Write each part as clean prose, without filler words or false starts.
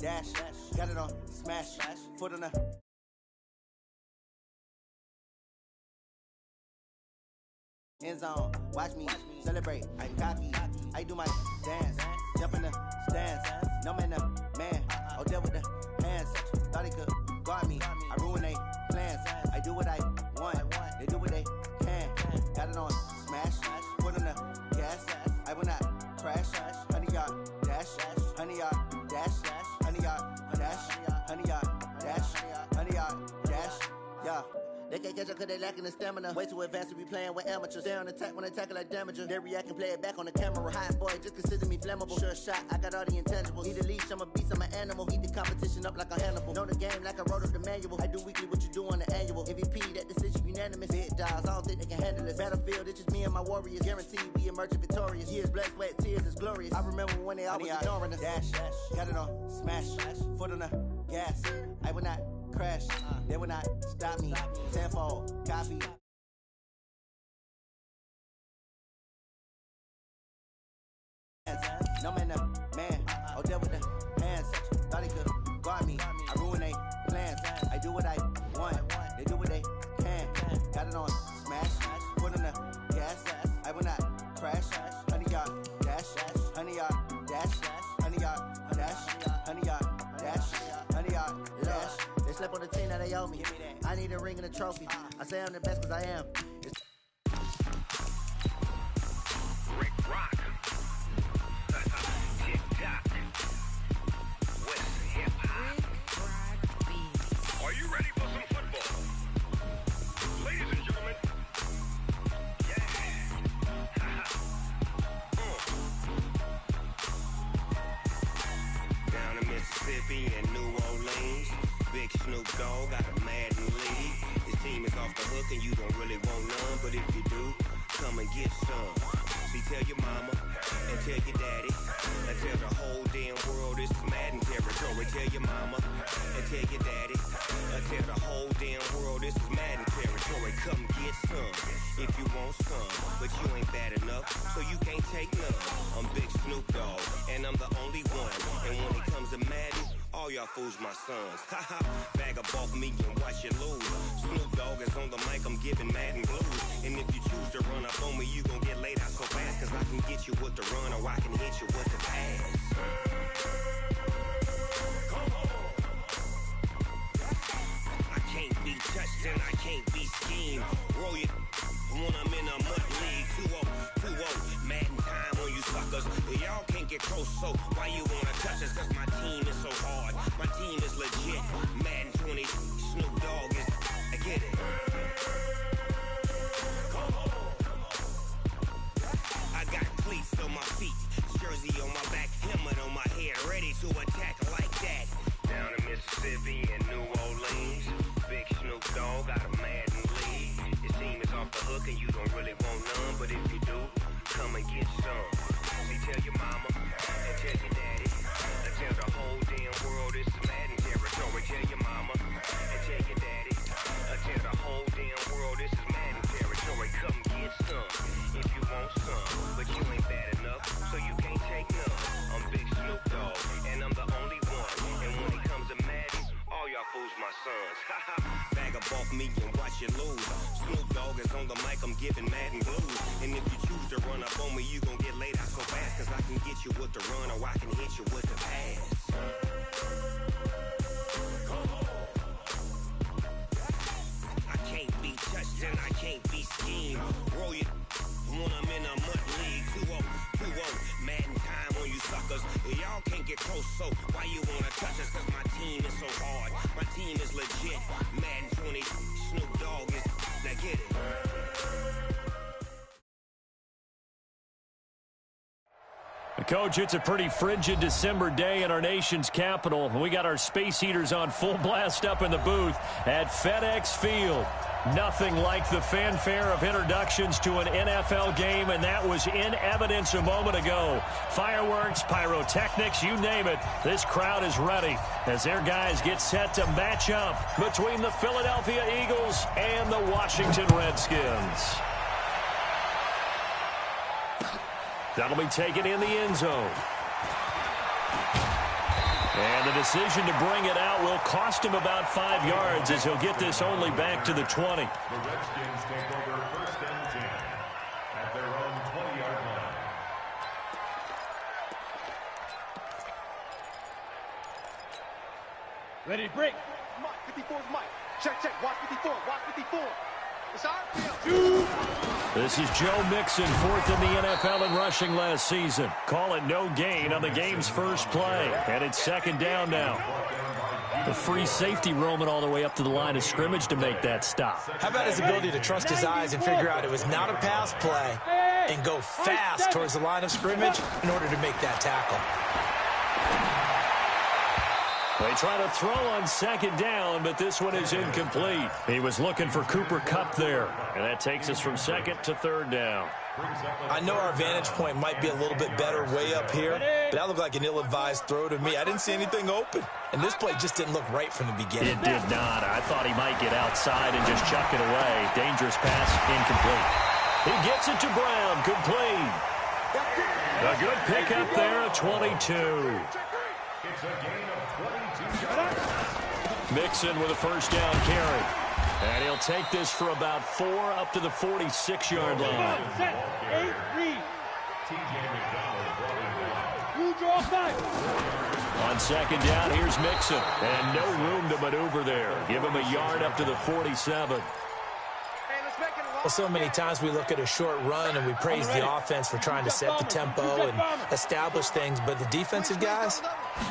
dash, got it on, smash, foot on the end zone. Watch me celebrate. I cocky, I do my dance, jump in the stands. No man, man. Oh, deal with the hands. Thought he could guard me. I ruin they plans. I do what I want. They do what they can. Got it on smash, foot on the gas. I will not crash. 100-yard dash, 100-yard dash, 100-yard dash, 100-yard dash, 100-yard dash. Yeah. They can't catch up cause they lacking the stamina. Way too advanced to be playing with amateurs. Stay on attack when they tackle like damager. They react and play it back on the camera. Hot boy, just consider me flammable. Sure shot, I got all the intangibles. Need a leash, I'm a beast, I'm an animal. Heat the competition up like a Hannibal. Know the game like I wrote up the manual. I do weekly what you do on the annual. MVP, that decision unanimous. Big dials, I don't think they can handle this. Battlefield, it's just me and my warriors. Guaranteed we emerging victorious. Years, blood, sweat, tears, is glorious. I remember when they always ignoring us. Dash, got it on smash, foot on the gas. I will not crash, they will not stop me. Tenfold, copy. No man, man. Oh, deal with the hands. Thought he could guard me. I ruin they plans. I do what I want. They do what they can. Got it on smash. Foot on the gas. I will not crash. 100-yard dash. 100-yard dash. 100-yard dash. 100-yard dash. 100-yard dash. They slept on the team that they owe me. I need a ring and a trophy. I say I'm the best cause I am. Rick Rock. TikTok. West hip hop. Are you ready for some football? Ladies and gentlemen. Down in Mississippi and New Orleans. Big Snoop Dogg got a Madden league. His team is off the hook and you don't really want none. But if you do, come and get some. See, tell your mama and tell your daddy and tell the whole damn world this is Madden territory. Tell your mama and tell your daddy and tell the whole damn world this is Madden territory. Come get some if you want some. But you ain't bad enough, so you can't take none. I'm Big Snoop Dogg and I'm the only one. And when it comes to Madden, all y'all fools my sons. Haha, bag up off me and watch you lose. Snoop Dogg is on the mic, I'm giving Madden blues. And if you choose to run up on me, you gon' get laid out so fast. Cause I can get you with the run or I can hit you with the pass. Come on. I can't be touched and I can't be schemed. Roll you when I'm in a mud league. 2-0, Madden time on you suckers. Y'all can't get close, so why you wanna touch us? Cause my team is so hard. My team is legit. Madden 20, Snoop Dogg is. I get it. Come on. I got cleats on my feet, jersey on my back, helmet on my head, ready to attack like that. Down in Mississippi and New Orleans, Big Snoop Dogg got a Madden league. His team is off the hook and you don't really want none. But if you do, come and get some. See, tell your mama and tell your daddy and tell the whole damn world this is Madden territory. Tell your mama and tell your daddy and tell the whole damn world this is Madden territory. Come get some if you want some. But you ain't bad enough, so you can't take none. I'm Big Snoop Dogg and I'm the only one. And when it comes to Madden, all y'all fools my sons. Bag up off me and watch you lose. Snoop Dogg is on the mic, I'm giving Madden blues. And if you choose to run up on me, you gon' get laid out so fast. Cause I can get you with the run or I can hit you with the pass. Come on. I can't be touched and I can't be schemed. Roll you when I'm in a mud league. 2-0, Madden time on you suckers. Y'all can't get close, so why you wanna touch us? Cause my team is so hard. My team is legit. Madden 20, Snoop Dogg is. Now get it. Coach, it's a pretty frigid December day in our nation's capital. We got our space heaters on full blast up in the booth at FedEx Field. Nothing like the fanfare of introductions to an NFL game, and that was in evidence a moment ago. Fireworks, pyrotechnics, you name it. This crowd is ready as their guys get set to match up between the Philadelphia Eagles and the Washington Redskins. That'll be taken in the end zone. And the decision to bring it out will cost him about 5 yards as he'll get this only back to the 20. The Redskins take over 1st and 10 at their own 20-yard line. Ready to break. Mike, 54's Mike. Check, check. Watch 54. Watch 54. It's our field. This is Joe Mixon, 4th in the NFL in rushing last season. Call it no gain on the game's first play. And it's 2nd down now. The free safety roaming all the way up to the line of scrimmage to make that stop. How about his ability to trust his eyes and figure out it was not a pass play and go fast towards the line of scrimmage in order to make that tackle. They try to throw on 2nd down, but this one is incomplete. He was looking for Cooper Kupp there, and that takes us from 2nd to 3rd down. I know our vantage point might be a little bit better way up here, but that looked like an ill-advised throw to me. I didn't see anything open, and this play just didn't look right from the beginning. It did not. I thought he might get outside and just chuck it away. Dangerous pass, incomplete. He gets it to Brown, complete. A good pickup there at 22. It's a gain of 22 yards. Mixon with a 1st down carry. And he'll take this for about 4 up to the 46-yard line. Set. 8, read. TJ McDonald brought him down. You draw back. On 2nd down, here's Mixon. And no room to maneuver there. Give him a yard up to the 47. Well, so many times we look at a short run and we praise the offense for trying to set the tempo and establish things, but the defensive guys,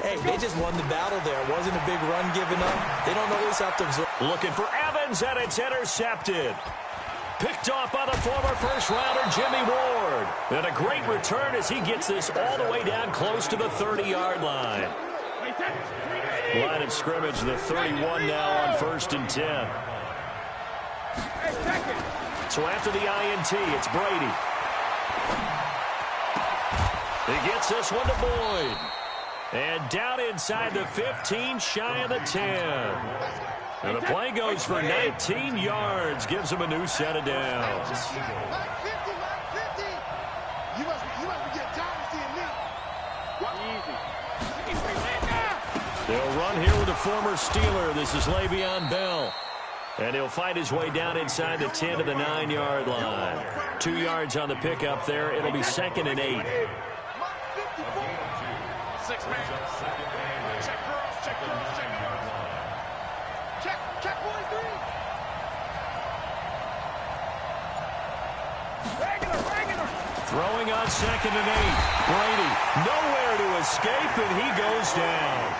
hey, they just won the battle there. It wasn't a big run given up. They don't always have to absorb. Looking for Evans, and it's intercepted. Picked off by the former first-rounder Jimmy Ward. And a great return as he gets this all the way down close to the 30-yard line. Line of scrimmage, the 31 now on 1st and 10. So after the INT, it's Brady. He gets this one to Boyd. And down inside the 15, shy of the 10. And the play goes for 19 yards, gives him a new set of downs. They'll run here with a former Steeler. This is Le'Veon Bell. And he'll fight his way down inside the 10 to the 9-yard line. 2 yards on the pickup there. It'll be 2nd and 8. 6 man. Check girls, check girls, check girls. Check 43. Regular. Throwing on 2nd and 8. Brady nowhere to escape, and he goes down.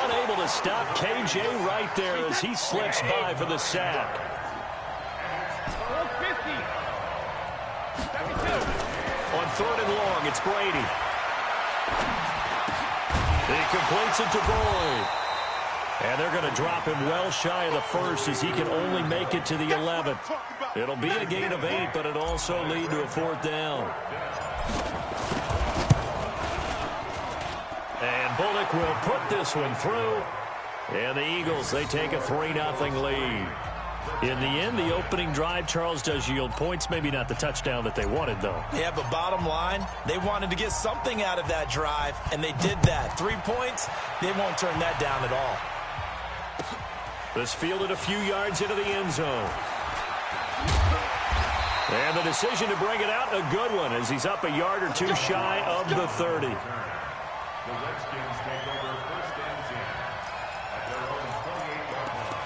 Unable to stop KJ right there as he slips by for the sack. 50. On 3rd and long, it's Brady. He completes it to Boyd. And they're going to drop him well shy of the 1st as he can only make it to the 11th. It'll be a gain of 8, but it'll also lead to a 4th down. And Bullock will put this one through. And the Eagles, they take a 3-0 lead. In the end, the opening drive, Charles, does yield points. Maybe not the touchdown that they wanted, though. Yeah, but bottom line, they wanted to get something out of that drive, and they did that. 3 points, they won't turn that down at all. This fielded a few yards into the end zone. And the decision to bring it out, a good one, as he's up a yard or 2 shy of the 30. The Redskins take over 1st and 10 at their own 28-yard line.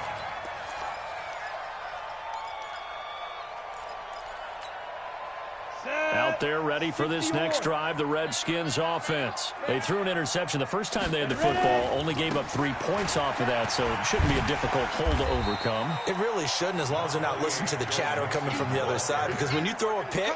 Out there ready for this next drive, the Redskins offense. They threw an interception the first time they had the football, only gave up 3 points off of that, so it shouldn't be a difficult hole to overcome. It really shouldn't, as long as they're not listening to the chatter coming from the other side, because when you throw a pick,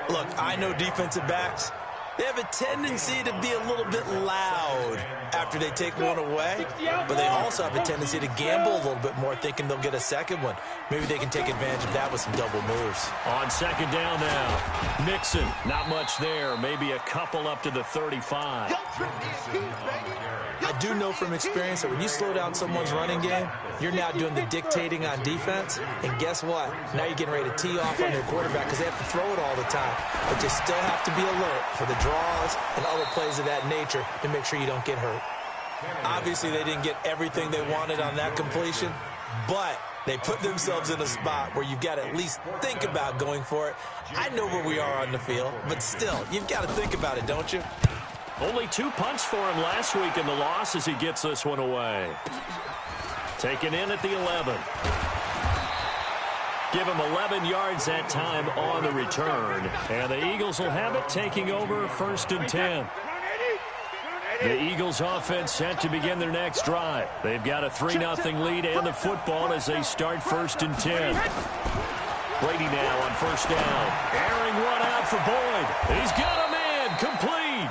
look, I know defensive backs, they have a tendency to be a little bit loud after they take one away, but they also have a tendency to gamble a little bit more, thinking they'll get a second one. Maybe they can take advantage of that with some double moves. On 2nd down now, Mixon, not much there, maybe a couple up to the 35. I do know from experience that when you slow down someone's running game, you're now doing the dictating on defense, and guess what? Now you're getting ready to tee off on your quarterback because they have to throw it all the time, but you still have to be alert for the draws and other plays of that nature to make sure you don't get hurt. Obviously, they didn't get everything they wanted on that completion, but they put themselves in a spot where you've got to at least think about going for it. I know where we are on the field, but still, you've got to think about it, don't you? Only 2 punts for him last week in the loss as he gets this one away. Taken in at the 11. Give him 11 yards that time on the return. And the Eagles will have it, taking over 1st and 10. The Eagles offense set to begin their next drive. They've got a 3-0 lead and the football as they start 1st and 10. Brady now on 1st down. Airing one out for Boyd. He's got a man complete.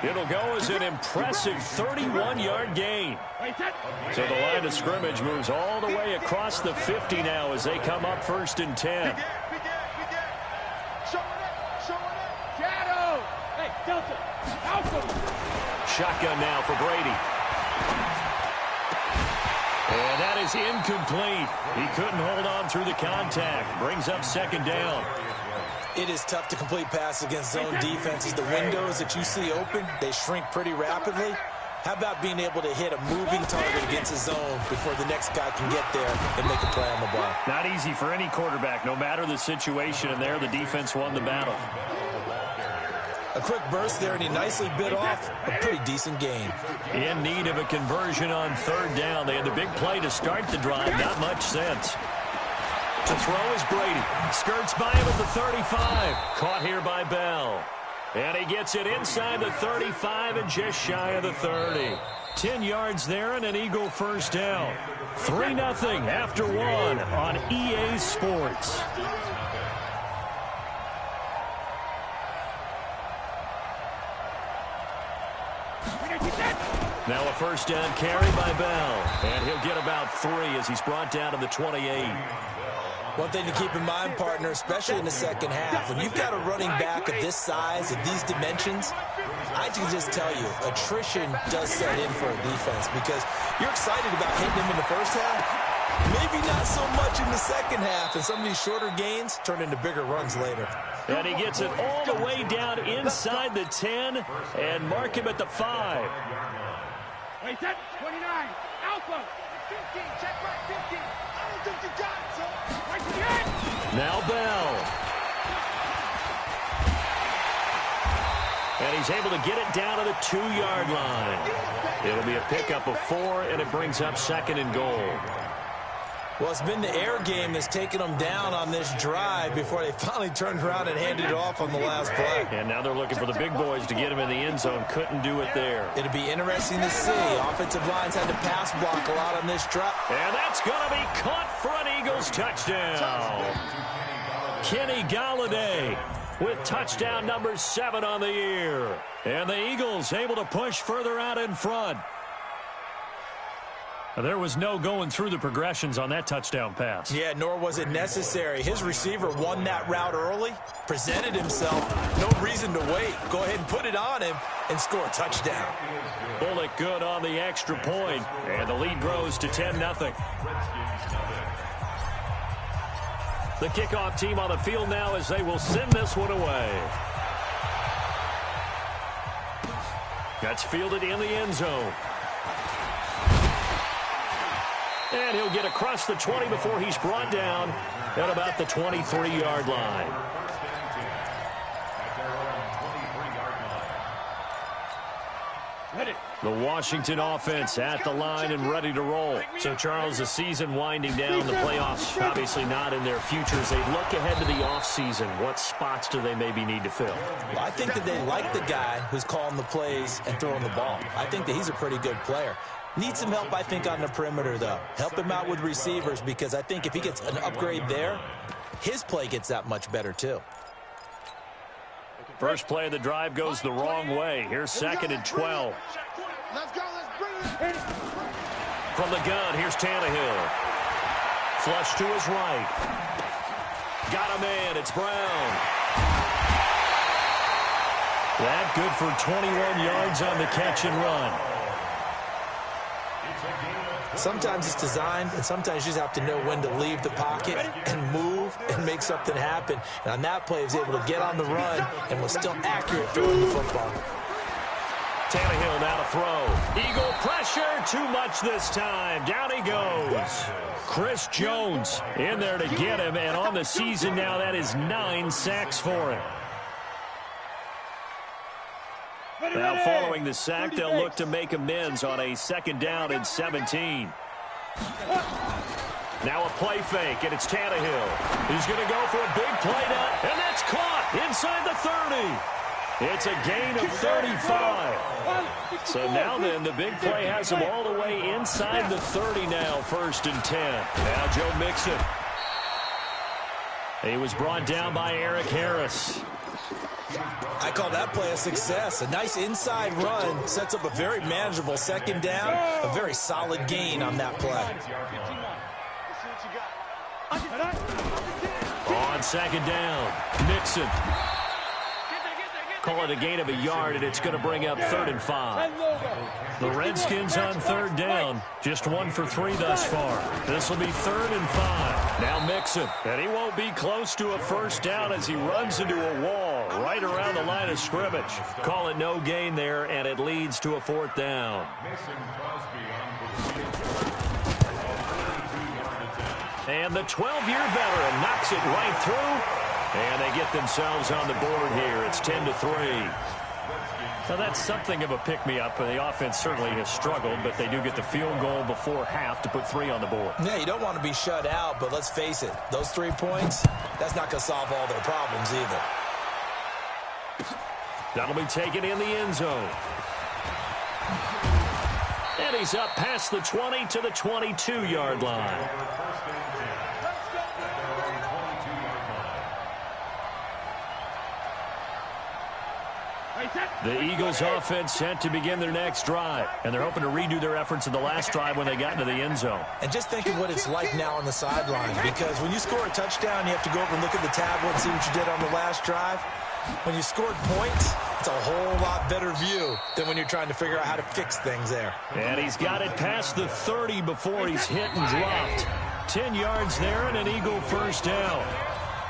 It'll go as an impressive 31-yard gain. So the line of scrimmage moves all the way across the 50 now as they come up 1st and 10. Shotgun now for Brady. And that is incomplete. He couldn't hold on through the contact. Brings up 2nd down. It is tough to complete passes against zone defenses. The windows that you see open, they shrink pretty rapidly. How about being able to hit a moving target against a zone before the next guy can get there and make a play on the ball? Not easy for any quarterback, no matter the situation, and there the defense won the battle. A quick burst there, and he nicely bit off a pretty decent gain. In need of a conversion on 3rd down. They had the big play to start the drive. Not much sense. To throw is Brady. Skirts by him at the 35. Caught here by Bell. And he gets it inside the 35 and just shy of the 30. 10 yards there and an Eagle 1st down. 3-0 after 1 on EA Sports. Now a 1st down carry by Bell. And he'll get about 3 as he's brought down to the 28. One thing to keep in mind, partner, especially in the second half, when you've got a running back of this size, of these dimensions, I can just tell you, attrition does set in for a defense because you're excited about hitting him in the first half. Maybe not so much in the second half, and some of these shorter gains turn into bigger runs later. And he gets it all the way down inside the 10 and mark him at the 5. Wait, 29. Alpha. 15. Check right 15. I don't think you got it, son. Right to the end. Now Bell. And he's able to get it down to the 2-yard line. It'll be a pickup of 4, and it brings up 2nd and goal. Well, it's been the air game that's taken them down on this drive before they finally turned around and handed it off on the last play. And now they're looking for the big boys to get him in the end zone. Couldn't do it there. It'll be interesting to see. Offensive lines had to pass block a lot on this drive. And that's going to be caught for an Eagles touchdown. Kenny Galladay with touchdown number 7 on the year. And the Eagles able to push further out in front. There was no going through the progressions on that touchdown pass. Yeah, nor was it necessary. His receiver won that route early, presented himself. No reason to wait. Go ahead and put it on him and score a touchdown. Bullock good on the extra point, and the lead grows to 10-0. The kickoff team on the field now as they will send this one away. That's fielded in the end zone. And he'll get across the 20 before he's brought down at about the 23-yard line. The Washington offense at the line and ready to roll. So, Charles, the season winding down, the playoffs obviously not in their futures. They look ahead to the offseason. What spots do they maybe need to fill? Well, I think that they like the guy who's calling the plays and throwing the ball. I think that he's a pretty good player. Needs some help, I think, on the perimeter, though. Help him out with receivers because I think if he gets an upgrade there, his play gets that much better, too. First play of the drive goes the wrong way. Here's 2nd and 12. Let's go. Let's bring it. From the gun, here's Tannehill. Flush to his right. Got a man. It's Brown. That good for 21 yards on the catch and run. Sometimes it's designed, and sometimes you just have to know when to leave the pocket and move and make something happen. And on that play, he was able to get on the run and was still accurate throwing the football. Tannehill now to throw. Eagle pressure, too much this time. Down he goes. Chris Jones in there to get him, and on the season now, that is 9 sacks for him. Now following the sack, they'll look to make amends on a 2nd down and 17. Now a play fake, and it's Tannehill. He's going to go for a big play now, and that's caught inside the 30. It's a gain of 35. So now then, the big play has him all the way inside the 30 now, 1st and 10. Now Joe Mixon. He was brought down by Eric Harris. I call that play a success. A nice inside run sets up a very manageable 2nd down, a very solid gain on that play. On 2nd down, Mixon. Call it a gain of a yard, and it's going to bring up 3rd and 5. The Redskins on 3rd down, just 1 for 3 thus far. This will be 3rd and 5. Now Mixon, and he won't be close to a 1st down as he runs into a wall right around the line of scrimmage. Call it no gain there, and it leads to a 4th down. And the 12-year veteran knocks it right through. And they get themselves on the board here. It's 10-3. Now that's something of a pick-me-up. The offense certainly has struggled, but they do get the field goal before half to put 3 on the board. Yeah, you don't want to be shut out, but let's face it. Those 3 points, that's not going to solve all their problems either. That'll be taken in the end zone. And he's up past the 20 to the 22-yard line. The Eagles offense set to begin their next drive, and they're hoping to redo their efforts in the last drive when they got into the end zone. And just think of what it's like now on the sideline, because when you score a touchdown, you have to go over and look at the tablet and see what you did on the last drive. When you scored points, it's a whole lot better view than when you're trying to figure out how to fix things there. And he's got it past the 30 before he's hit and dropped. 10 yards there and an Eagle 1st down.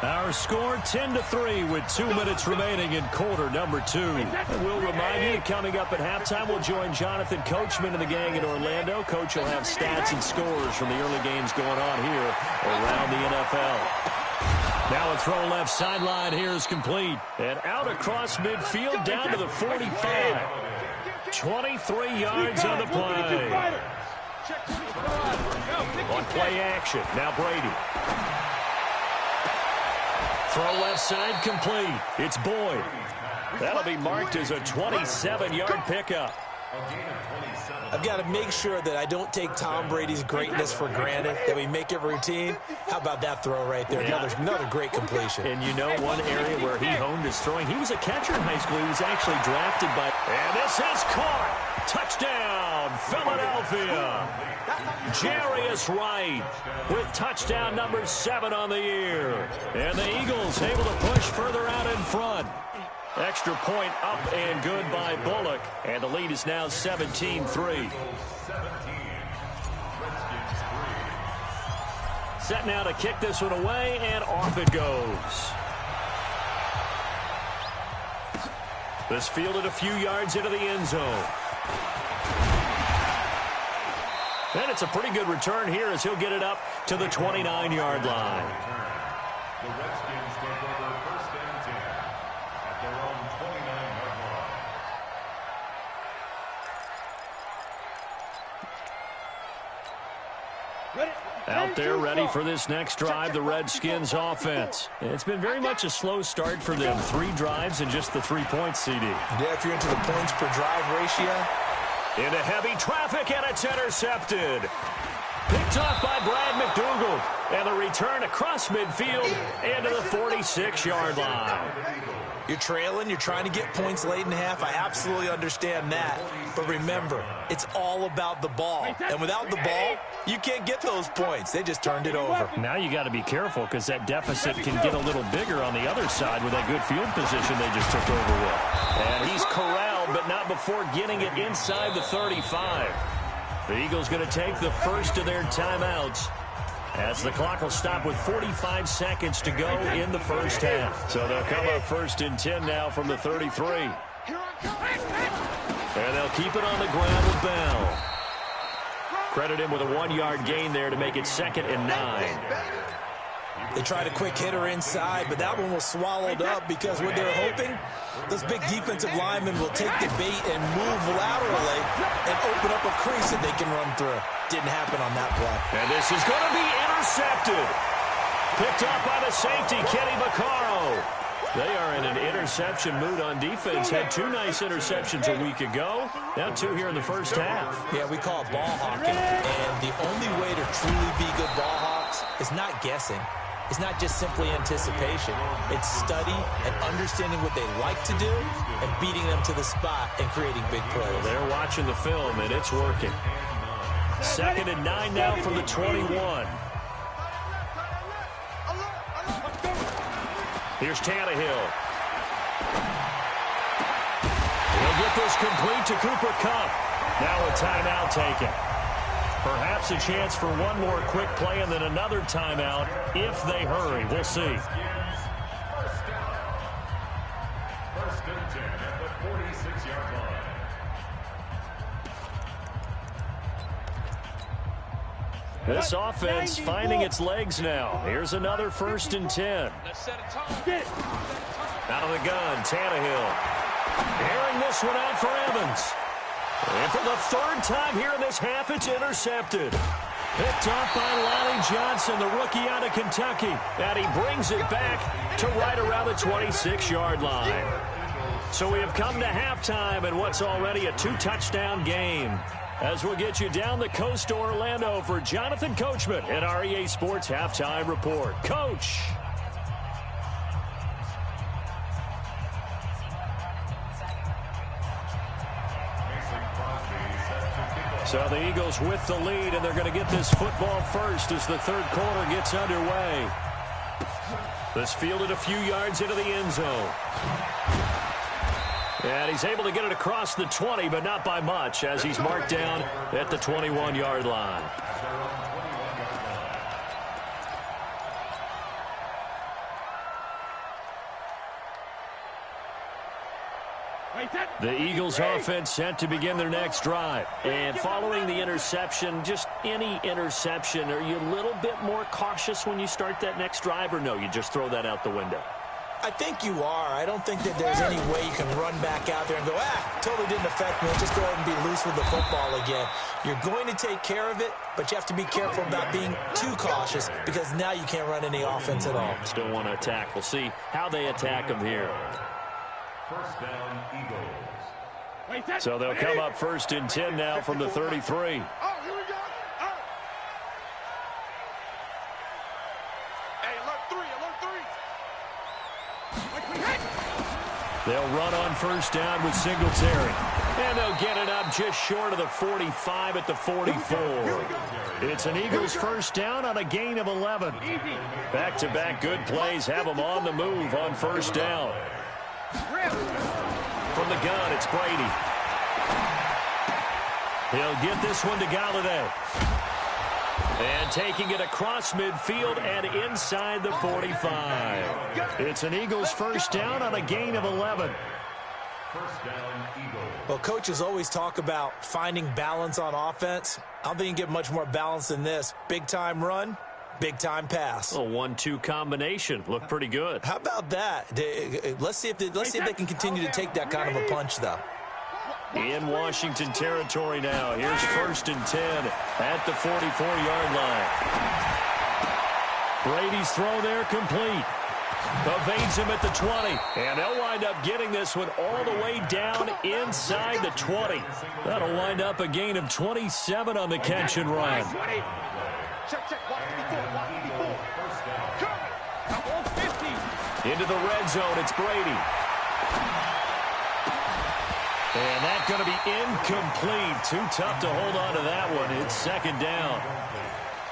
Our score 10-3 with 2 minutes remaining in quarter number 2. And we'll remind you, coming up at halftime, we'll join Jonathan Coachman and the gang in Orlando. Coach will have stats and scores from the early games going on here around the NFL. Now a throw left sideline here is complete. And out across midfield down to the 45. 23 yards on the play. On play action, now Brady. Throw left side complete. It's Boyd. That'll be marked as a 27-yard pickup. I've got to make sure that I don't take Tom Brady's greatness for granted, that we make it routine. How about that throw right there? Yeah. Another great completion. And you know one area where he honed his throwing, he was a catcher in high school. He was actually drafted by... And this is caught. Touchdown, Philadelphia. Jarius Wright with touchdown number 7 on the year. And the Eagles able to push further out in front. Extra point up and good by Bullock. And the lead is now 17-3. Set now to kick this one away, and off it goes. This fielded a few yards into the end zone. And it's a pretty good return here as he'll get it up to the 29-yard line. The Redskins take over 1st and 10 at their own 29-yard line. Out there ready for this next drive, the Redskins offense. It's been very much a slow start for them. 3 drives and just the 3 points, CD. Yeah, if you're into the points per drive ratio. Into heavy traffic, and it's intercepted. Picked off by Brad McDougald. And the return across midfield into the 46-yard line. You're trailing, you're trying to get points late in half. I absolutely understand that. But remember, it's all about the ball. And without the ball, you can't get those points. They just turned it over. Now you got to be careful because that deficit can get a little bigger on the other side with that good field position they just took over with. And he's corralled, but not before getting it inside the 35. The Eagles going to take the first of their timeouts as the clock will stop with 45 seconds to go in the first half. So they'll come up 1st and 10 now from the 33. And they'll keep it on the ground with Bell. Credit him with a 1-yard gain there to make it 2nd and 9. They tried a quick hitter inside, but that one was swallowed up because what they're hoping, those big defensive linemen will take the bait and move laterally and open up a crease that they can run through. Didn't happen on that play. And this is going to be intercepted. Picked up by the safety, Kenny Vaccaro. They are in an interception mood on defense. Had 2 nice interceptions a week ago. Now 2 here in the first half. Yeah, we call it ball hawking. And the only way to truly be good ball hawks is not guessing. It's not just simply anticipation. It's study and understanding what they like to do and beating them to the spot and creating big plays. Well, they're watching the film, and it's working. 2nd and 9 now from the 21. Here's Tannehill. He'll get this complete to Cooper Kupp. Now a timeout taken. Perhaps a chance for one more quick play and then another timeout if they hurry. We'll see. First and 10 at the 46-yard line. This offense finding its legs now. Here's another 1st and 10. Out of the gun, Tannehill. Airing this one out for Evans. And for the 3rd time here in this half, it's intercepted. Picked up by Lonnie Johnson, the rookie out of Kentucky. And he brings it back to right around the 26-yard line. So we have come to halftime in what's already a 2-touchdown game. As we'll get you down the coast to Orlando for Jonathan Coachman at our EA Sports Halftime Report. Coach. So the Eagles with the lead, and they're going to get this football first as the 3rd quarter gets underway. This fielded a few yards into the end zone. And he's able to get it across the 20, but not by much, as he's marked down at the 21-yard line. The Eagles offense set to begin their next drive. And following the interception, just any interception, are you a little bit more cautious when you start that next drive, or no, you just throw that out the window? I think you are. I don't think that there's any way you can run back out there and go, totally didn't affect me. Just go ahead and be loose with the football again. You're going to take care of it, but you have to be careful about being too cautious because now you can't run any offense at all. Still want to attack. We'll see how they attack them here. First down, Eagles. So they'll come up 1st and 10 now from the 33. Oh, here we go. Hey, alert 3. They'll run on 1st down with Singletary. And they'll get it up just short of the 45 at the 44. It's an Eagles 1st down on a gain of 11. Back-to-back good plays have them on the move on 1st down. From the gun, it's Brady. He'll get this one to Galladay. And taking it across midfield and inside the 45. It's an Eagles 1st down on a gain of 11. First down, Eagles. Well, coaches always talk about finding balance on offense. I don't think you can get much more balance than this. Big-time run, big-time pass. A 1-2 combination. Looked pretty good. How about that? Let's see if they can continue to take that kind of a punch, though. In Washington territory now. Here's 1st and 10 at the 44-yard line. Brady's throw there complete. Evades him at the 20. And they'll wind up getting this one all the way down inside the 20. That'll wind up a gain of 27 on the catch and run. Into the red zone, it's Brady. And that's going to be incomplete. Too tough to hold on to that one. It's 2nd down.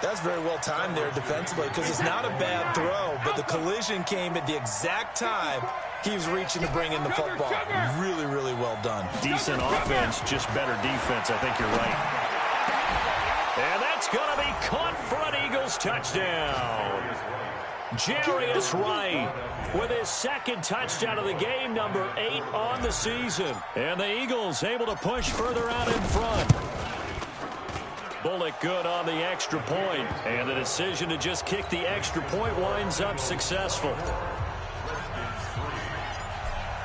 That's very well timed there defensively because it's not a bad throw, but the collision came at the exact time he was reaching to bring in the football. Really, really well done. Decent offense, just better defense. I think you're right. And that's going to be caught for an Eagles touchdown. Jarius Wright with his second touchdown of the game, number 8 on the season. And the Eagles able to push further out in front. Bullock good on the extra point, and the decision to just kick the extra point winds up successful.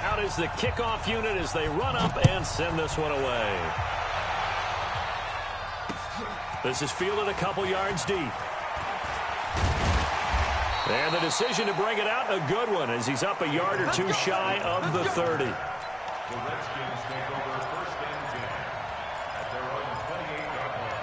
Out is the kickoff unit as they run up and send this one away. This is fielded a couple yards deep. And the decision to bring it out, a good one, as he's up a yard or two shy of the 30. The Redskins take over first and 10 at their own 28-yard line.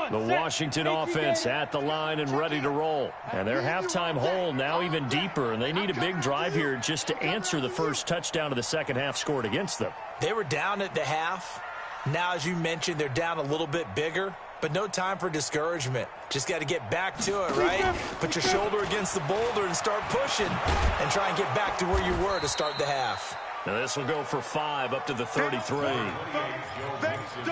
The Washington offense at the line and ready to roll. And their halftime hole now even deeper, and they need a big drive here just to answer the first touchdown of the second half scored against them. They were down at the half. Now, as you mentioned, they're down a little bit bigger, but no time for discouragement. Just got to get back to it, right? Put your shoulder against the boulder and start pushing and try and get back to where you were to start the half. Now this will go for 5 up to the 33.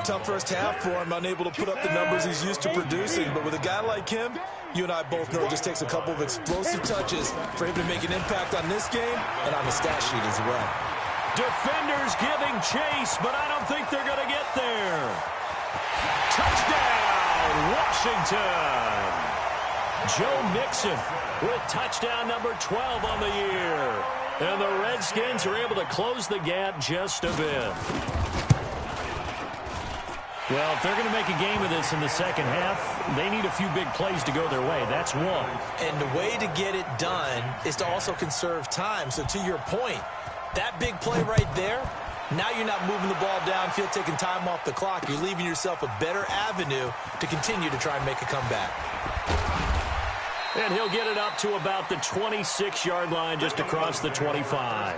Tough first half for him, unable to put up the numbers he's used to producing. But with a guy like him, you and I both know it just takes a couple of explosive touches for him to make an impact on this game and on the stat sheet as well. Defenders giving chase, but I don't think they're going to get there. Touchdown, Washington. Joe Mixon with touchdown number 12 on the year. And the Redskins are able to close the gap just a bit. Well, if they're going to make a game of this in the second half, they need a few big plays to go their way. That's one. And the way to get it done is to also conserve time. So to your point, that big play right there, now you're not moving the ball downfield, taking time off the clock. You're leaving yourself a better avenue to continue to try and make a comeback. And he'll get it up to about the 26-yard line just across the 25.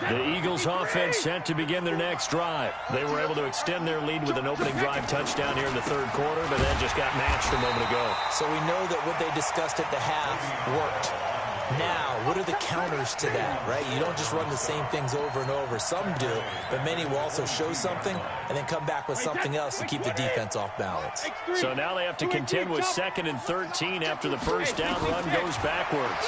The Eagles offense set to begin their next drive. They were able to extend their lead with an opening drive touchdown here in the third quarter, but that just got matched a moment ago. So we know that what they discussed at the half worked. Now, what are the counters to that, right? You don't just run the same things over and over. Some do, but many will also show something and then come back with something else to keep the defense off balance. So now they have to contend with 2nd and 13 after the first down run goes backwards.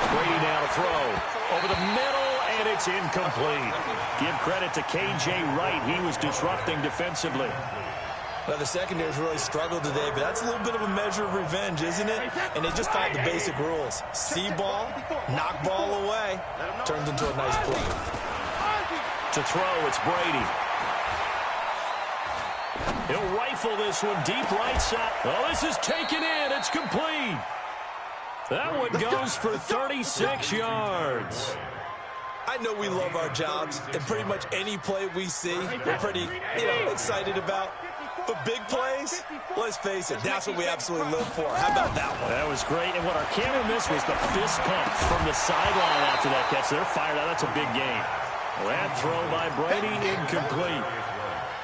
Brady now to throw. Over the middle, and it's incomplete. Give credit to K.J. Wright. He was disrupting defensively. Well, the secondary's really struggled today, but that's a little bit of a measure of revenge, isn't it? And they just followed the basic rules. See ball, knock ball away, turns into a nice play. To throw, it's Brady. He'll rifle this one deep right side. Oh, this is taken in. It's complete. That one goes for 36 yards. I know we love our jobs, and pretty much any play we see, we're pretty, excited about. But big plays, let's face it, that's what we absolutely live for. How about that one? That was great. And what our camera missed was the fist pumps from the sideline after that catch. They're fired out. That's a big game. That throw by Brady, incomplete.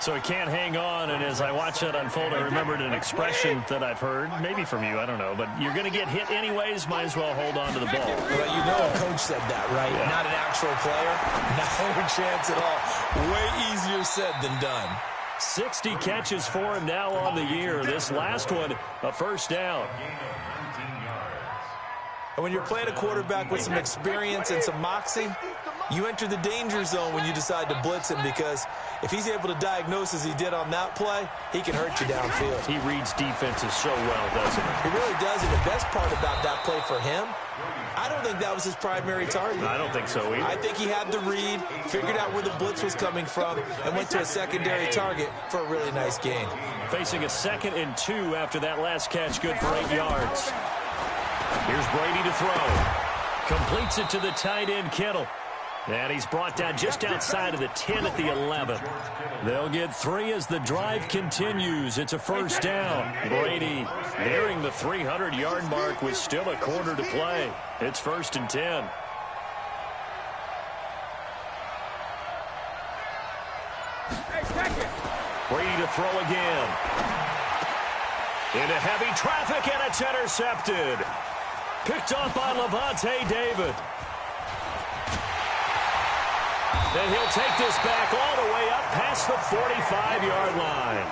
So he can't hang on, and as I watch that unfold, I remembered an expression that I've heard, maybe from you, I don't know, but you're going to get hit anyways, might as well hold on to the ball. Well, you know a coach said that, right? Yeah. Not an actual player. No chance at all. Way easier said than done. 60 catches for him now on the year. This last one, a first down. And when you're playing a quarterback with some experience and some moxie, you enter the danger zone when you decide to blitz him, because if he's able to diagnose as he did on that play, he can hurt you downfield. He reads defenses so well, doesn't he? He really does, and the best part about that play for him, I don't think that was his primary target. I don't think so either. I think he had the read, figured out where the blitz was coming from, and went to a secondary target for a really nice gain. Facing a 2nd and 2 after that last catch, good for 8 yards. Here's Brady to throw. Completes it to the tight end, Kittle. And he's brought down just outside of the 10 at the 11. They'll get 3 as the drive continues. It's a first down. Brady nearing the 300-yard mark with still a quarter to play. It's 1st and 10. Brady to throw again. Into heavy traffic, and it's intercepted. Picked off by Levante David. And he'll take this back all the way up past the 45-yard line.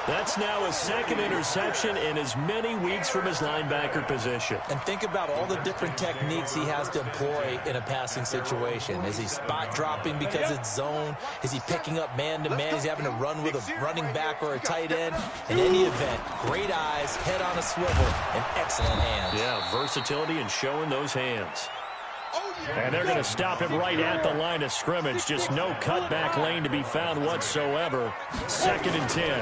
That's now his second interception in as many weeks from his linebacker position. And think about all the different techniques he has to employ in a passing situation. Is he spot dropping because it's zone? Is he picking up man-to-man? Is he having to run with a running back or a tight end? In any event, great eyes, head on a swivel, and excellent hands. Yeah, versatility and showing those hands. And they're going to stop him right at the line of scrimmage. Just no cutback lane to be found whatsoever. 2nd and 10.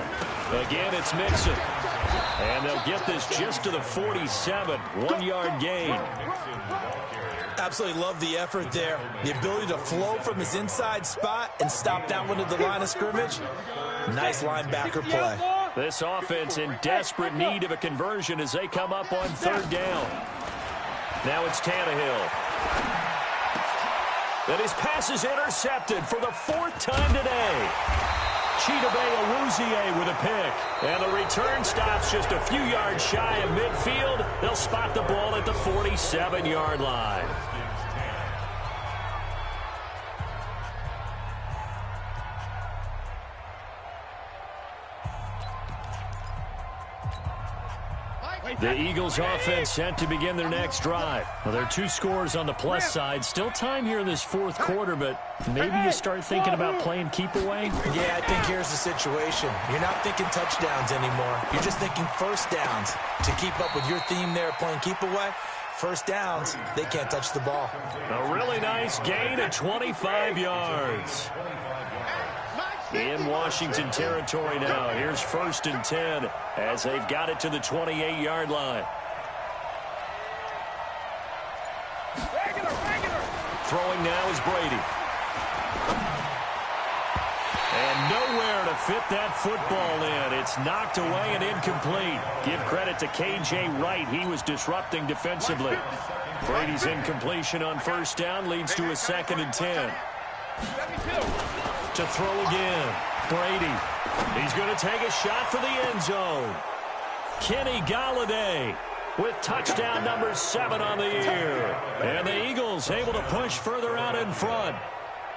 Again, it's Mixon. And they'll get this just to the 47. 1-yard gain. Absolutely love the effort there. The ability to flow from his inside spot and stop that one at the line of scrimmage. Nice linebacker play. This offense in desperate need of a conversion as they come up on 3rd down. Now it's Tannehill. And his pass is intercepted for the 4th time today. Chidobe with a pick. And the return stops just a few yards shy of midfield. They'll spot the ball at the 47-yard line. The Eagles offense set to begin their next drive. Well, there are 2 scores on the plus side. Still time here in this 4th quarter, but maybe you start thinking about playing keep away? Yeah, I think here's the situation. You're not thinking touchdowns anymore. You're just thinking first downs. To keep up with your theme there, playing keep away, first downs, they can't touch the ball. A really nice gain of 25 yards. In Washington territory now. Here's 1st and 10 as they've got it to the 28-yard line. Throwing now is Brady. And nowhere to fit that football in. It's knocked away and incomplete. Give credit to K.J. Wright. He was disrupting defensively. Brady's incompletion on 1st down leads to a 2nd and 10. To throw again. Brady. He's going to take a shot for the end zone. Kenny Golladay with touchdown number 7 on the year. And the Eagles able to push further out in front.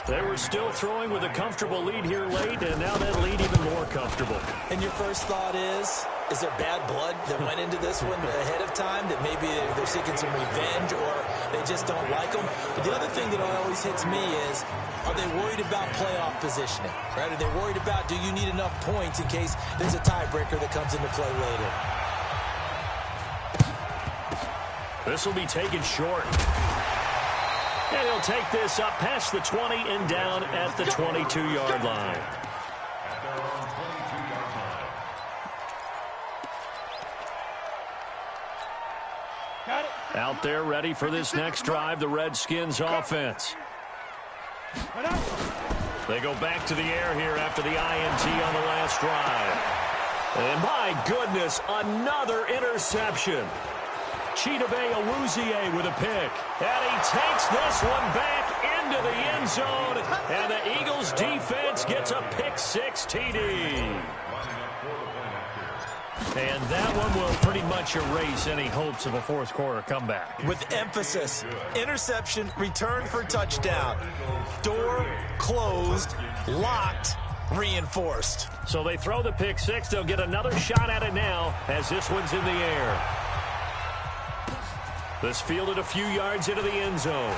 They were still throwing with a comfortable lead here late, and now that lead even more comfortable. And your first thought is there bad blood that went into this one ahead of time, that maybe they're seeking some revenge or they just don't like them? But the other thing that always hits me is, are they worried about playoff positioning? Right? Are they worried about, do you need enough points in case there's a tiebreaker that comes into play later? This will be taken short. And he'll take this up past the 20 and down at the 22-yard line. Out there ready for this next drive, the Redskins offense. They go back to the air here after the INT on the last drive. And my goodness, another interception. Chidobe Awuzie with a pick. And he takes this one back into the end zone. And the Eagles defense gets a pick-6 TD. And that one will pretty much erase any hopes of a 4th quarter comeback. With emphasis, interception, return for touchdown. Door closed, locked, reinforced. So they throw the pick-6. They'll get another shot at it now as this one's in the air. This fielded a few yards into the end zone.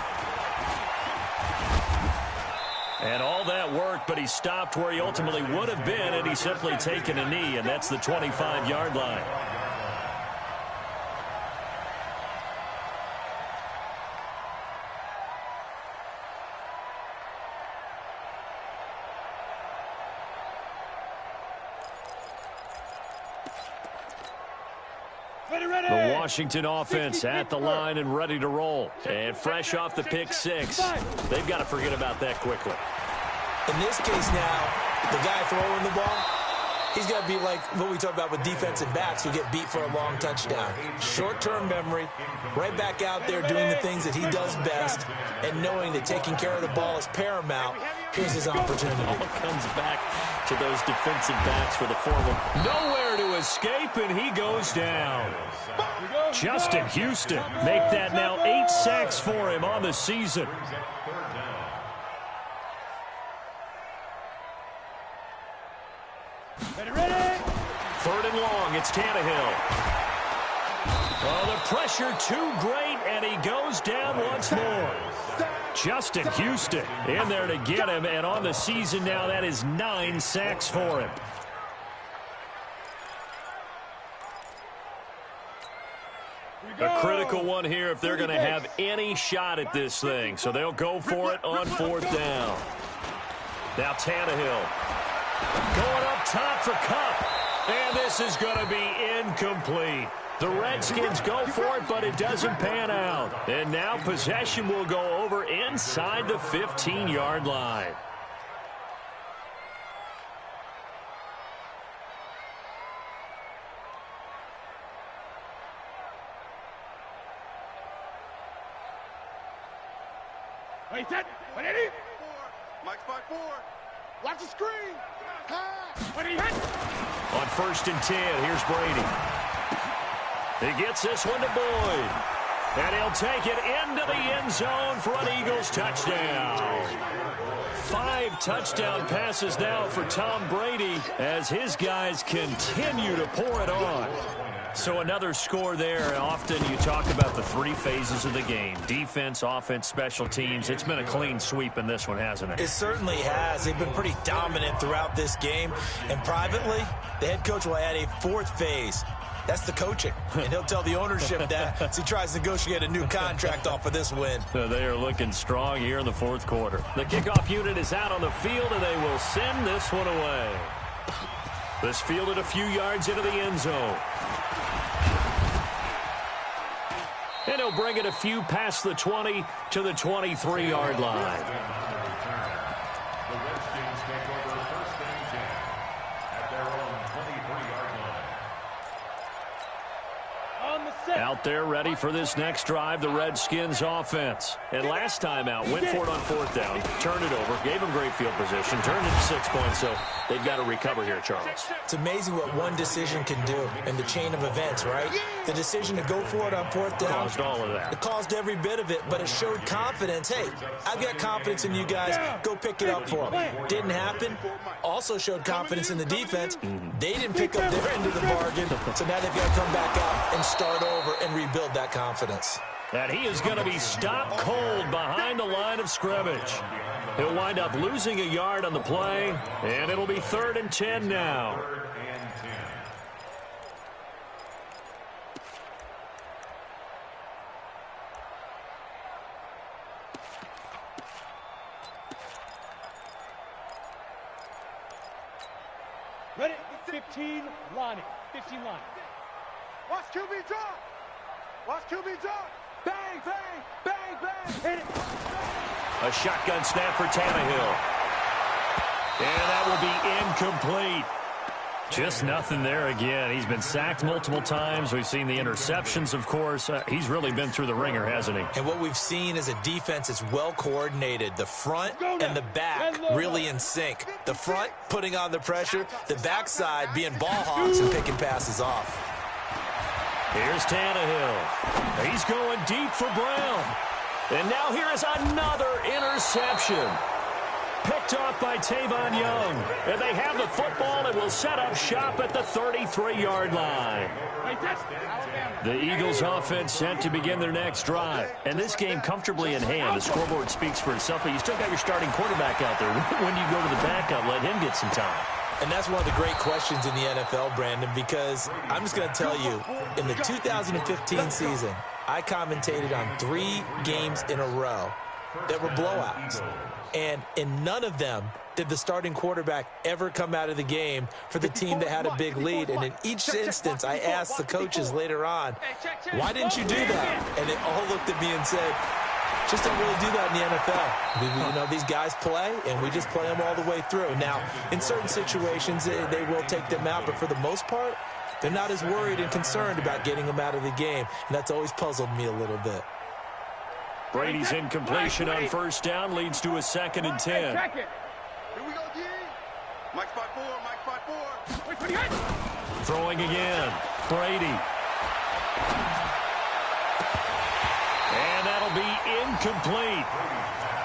And all that worked, but he stopped where he ultimately would have been, and he's simply taken a knee, and that's the 25-yard line. The Washington offense at the line and ready to roll. And fresh off the pick-6. They've got to forget about that quickly. In this case now, the guy throwing the ball, he's got to be like what we talk about with defensive backs who get beat for a long touchdown. Short-term memory, right back out there doing the things that he does best, and knowing that taking care of the ball is paramount. Here's his opportunity. All comes back to those defensive backs for the forward. Nowhere to escape, and he goes down. Justin Houston make that now 8 sacks for him on the season. It's Tannehill. Oh, the pressure too great, and he goes down once more. Justin Houston in there to get him, and on the season now, that is 9 sacks for him. A critical one here if they're going to have any shot at this thing. So they'll go for it on 4th down. Now Tannehill going up top for Kupp. And this is going to be incomplete. The Redskins go for it, but it doesn't pan out. And now possession will go over inside the 15-yard line. Wait, set. 180. Mike's 5-4. Watch the screen. When he hit. On 1st and 10, here's Brady. He gets this one to Boyd. And he'll take it into the end zone for an Eagles touchdown. 5 touchdown passes now for Tom Brady as his guys continue to pour it on. So another score there. Often you talk about the 3 phases of the game. Defense, offense, special teams. It's been a clean sweep in this one, hasn't it? It certainly has. They've been pretty dominant throughout this game. And privately, the head coach will add a 4th phase. That's the coaching. And he'll tell the ownership that as he tries to negotiate a new contract off of this win. So they are looking strong here in the 4th quarter. The kickoff unit is out on the field, and they will send this one away. This fielded a few yards into the end zone. And he'll bring it a few past the 20 to the 23-yard line. The Redskins take over 1st and 10 at their own 23-yard line. Out there ready for this next drive, the Redskins offense. And last time out, went for it on 4th down, turned it over, gave them great field position, turned it to 6 points, so they've got to recover here, Charles. It's amazing what one decision can do in the chain of events, right? The decision to go for it on 4th down. Caused all of that. It caused every bit of it, but it showed confidence. Hey, I've got confidence in you guys. Go pick it up for them. Didn't happen. Also showed confidence in the defense. They didn't pick up their end of the bargain, so now they've got to come back out and start over and rebuild that confidence. And he is going to be stopped cold behind the line of scrimmage. He'll wind up losing a yard on the play, and it'll be 3rd and 10 now. Ready? 15, Lonnie. 15, Lonnie. Watch QB drop. Watch QB drop. Bang, bang, bang, bang. Hit it. A shotgun snap for Tannehill. And that will be incomplete. Just nothing there again. He's been sacked multiple times. We've seen the interceptions, of course. He's really been through the ringer, hasn't he? And what we've seen is a defense that's well coordinated. The front and the back really in sync. The front putting on the pressure. The backside being ball hawks and picking passes off. Here's Tannehill. He's going deep for Brown. And now here is another interception. Picked off by Tavon Young. And they have the football and will set up shop at the 33-yard line. The Eagles offense set to begin their next drive. And this game comfortably in hand. The scoreboard speaks for itself, but you still got your starting quarterback out there. When do you go to the backup? Let him get some time. And that's one of the great questions in the NFL, Brandon, because I'm just going to tell you, in the 2015 season, I commentated on 3 games in a row that were blowouts. And in none of them did the starting quarterback ever come out of the game for the team that had a big lead. And in each instance, I asked the coaches later on, why didn't you do that? And they all looked at me and said, just don't really do that in the NFL. You know, these guys play, and we just play them all the way through. Now, in certain situations, they will take them out, but for the most part, they're not as worried and concerned about getting them out of the game, and that's always puzzled me a little bit. Brady's incompletion on 1st down leads to a 2nd and 10. Here we go, D. Mike's 5-4, Mike's 5-4. Throwing again. Brady. And that'll be incomplete.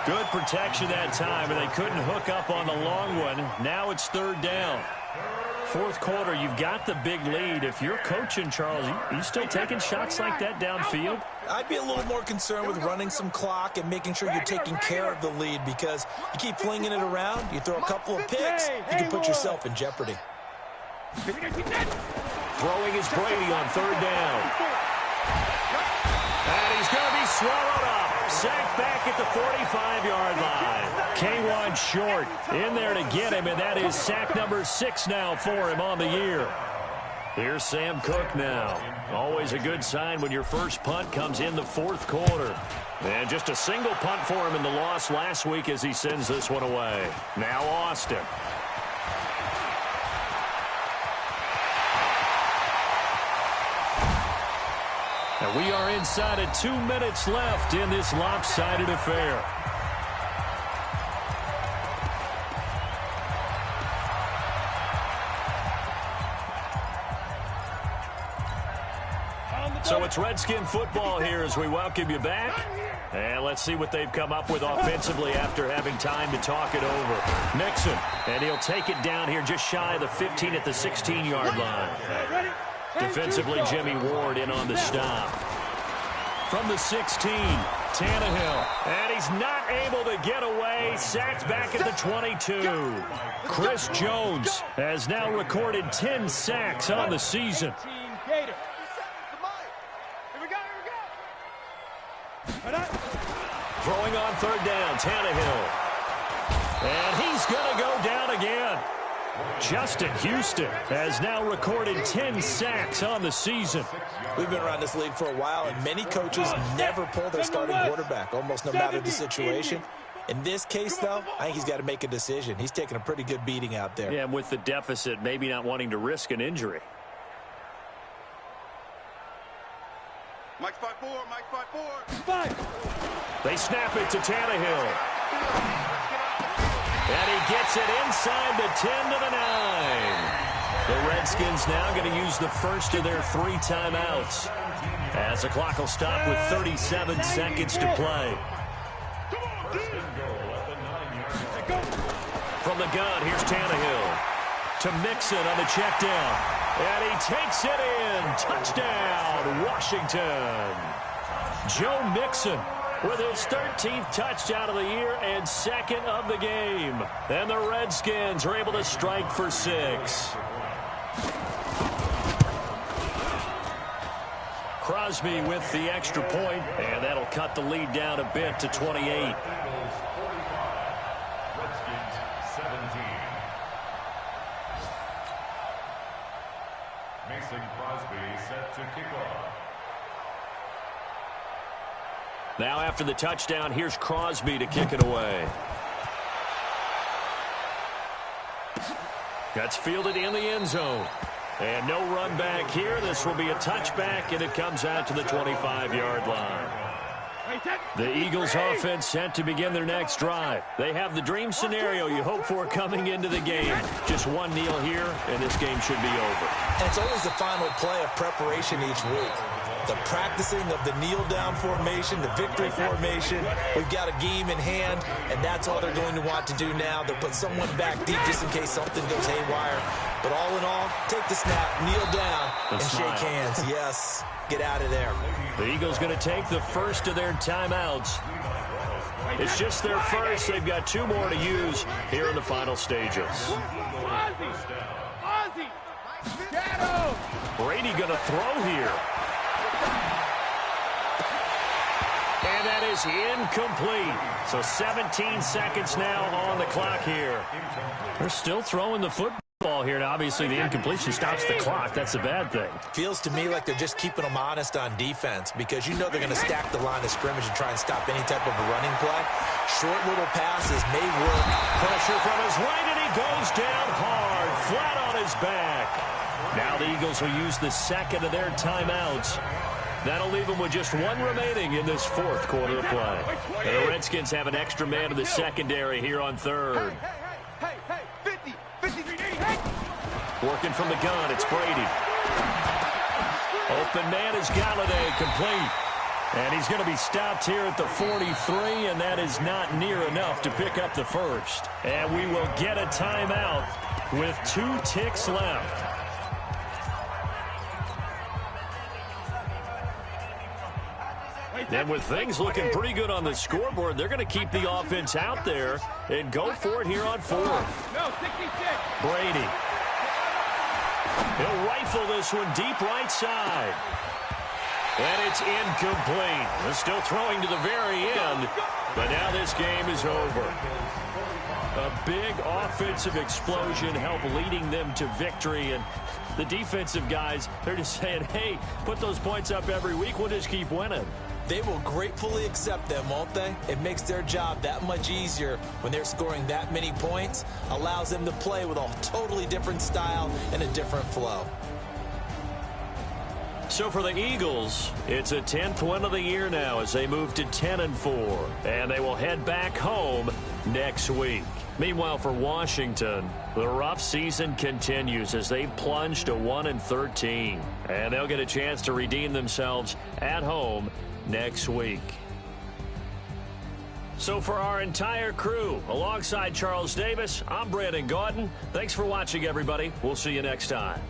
Good protection that time, and they couldn't hook up on the long one. Now it's third down. Fourth quarter, you've got the big lead. If you're coaching, Charles, you still taking shots like that downfield? I'd be a little more concerned with running some clock and making sure you're taking care of the lead, because you keep flinging it around, you throw a couple of picks, you can put yourself in jeopardy. Throwing is Brady on third down. And he's going to be swallowed up. Sacked back at the 45-yard line. K1 short in there to get him, and that is sack number 6 now for him on the year. Here's Sam Cook now. Always a good sign when your first punt comes in the fourth quarter. And just a single punt for him in the loss last week as he sends this one away. Now Austin. And we are inside of 2 minutes left in this lopsided affair. So it's Redskin football here as we welcome you back. And let's see what they've come up with offensively after having time to talk it over. Mixon, and he'll take it down here just shy of the 15 at the 16-yard line. Defensively, Jimmy Ward in on the stop. From the 16, Tannehill. And he's not able to get away. Sacked back at the 22. Chris Jones has now recorded 10 sacks on the season. Throwing on third down, Tannehill. And he's going to go down again. Justin Houston has now recorded 10 sacks on the season. We've been around this league for a while, and many coaches never pull their starting quarterback, almost no matter the situation. In this case, though, I think he's got to make a decision. He's taking a pretty good beating out there. Yeah, and with the deficit, maybe not wanting to risk an injury. Mike's 5-4, Mike 5-4. They snap it to Tannehill. And he gets it inside the 10 to the 9. The Redskins now going to use the first of their 3 timeouts, as the clock will stop with 37 seconds to play. From the gun, here's Tannehill. To Mixon on the check down. And he takes it in. Touchdown, Washington. Joe Mixon with his 13th touchdown of the year and 2nd of the game. And the Redskins are able to strike for 6. Crosby with the extra point, and that'll cut the lead down a bit to 28. Redskins 17. Mason Crosby set to kick off. Now after the touchdown, here's Crosby to kick it away. That's fielded in the end zone. And no run back here. This will be a touchback, and it comes out to the 25-yard line. The Eagles offense set to begin their next drive. They have the dream scenario you hope for coming into the game. Just one kneel here, and this game should be over. And it's always the final play of preparation each week. The practicing of the kneel-down formation, the victory formation. We've got a game in hand, and that's all they're going to want to do now. They'll put someone back deep just in case something goes haywire. But all in all, take the snap, kneel down, and shake hands. Yes, get out of there. The Eagles going to take the first of their timeouts. It's just their first. They've got 2 more to use here in the final stages. Brady going to throw here. And that is incomplete. So 17 seconds now on the clock here. They're still throwing the football here. And obviously, the incompletion stops the clock. That's a bad thing. Feels to me like they're just keeping them honest on defense, because you know they're going to stack the line of scrimmage and try and stop any type of a running play. Short little passes may work. Pressure from his right, and he goes down hard, flat on his back. Now the Eagles will use the second of their timeouts. That'll leave them with just 1 remaining in this fourth quarter of play. And the Redskins have an extra man in the secondary here on third. Hey, 50, 80. Working from the gun, it's Brady. Open man is Galladay, complete. And he's going to be stopped here at the 43, and that is not near enough to pick up the first. And we will get a timeout with 2 ticks left. And with things looking pretty good on the scoreboard, they're going to keep the offense out there and go for it here on 4th. No, 66. Brady. He'll rifle this one deep right side. And it's incomplete. They're still throwing to the very end, but now this game is over. A big offensive explosion helped leading them to victory, and the defensive guys, they're just saying, hey, put those points up every week, we'll just keep winning. They will gratefully accept them, won't they? It makes their job that much easier when they're scoring that many points, allows them to play with a totally different style and a different flow. So for the Eagles, it's a 10th win of the year now as they move to 10-4, and they will head back home next week. Meanwhile, for Washington, the rough season continues as they plunge to 1-13, and they'll get a chance to redeem themselves at home next week. So for our entire crew, alongside Charles Davis, I'm Brandon Gaudin. Thanks for watching, everybody. We'll see you next time.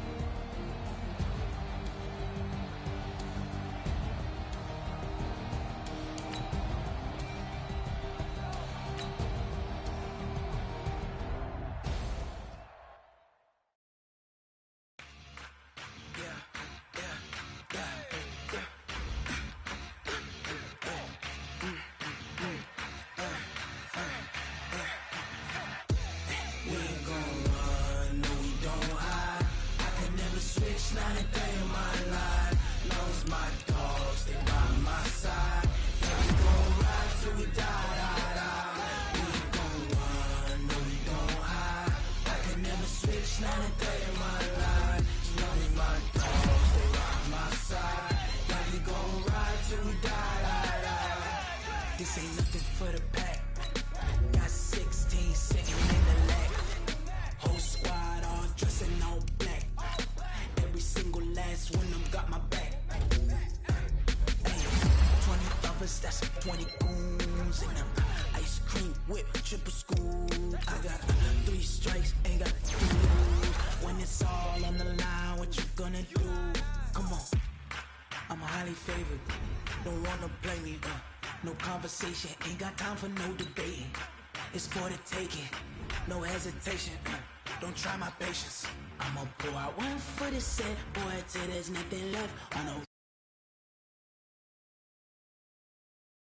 This ain't nothing for the pack. Got 16 sitting in the lag. Whole squad all dressing all black. Every single last one of them got my back. Hey, 20 others, that's 20 goons in them. Ice cream whip, triple scoop. I got 3 strikes, ain't got 2 lose. When it's all on the line, what you gonna do? Come on, I'm highly favored. Don't wanna play me, no conversation, ain't got time for no debating. It's for the taking, no hesitation. Don't try my patience. I'ma pour out one for the set, boy, till there's nothing left on a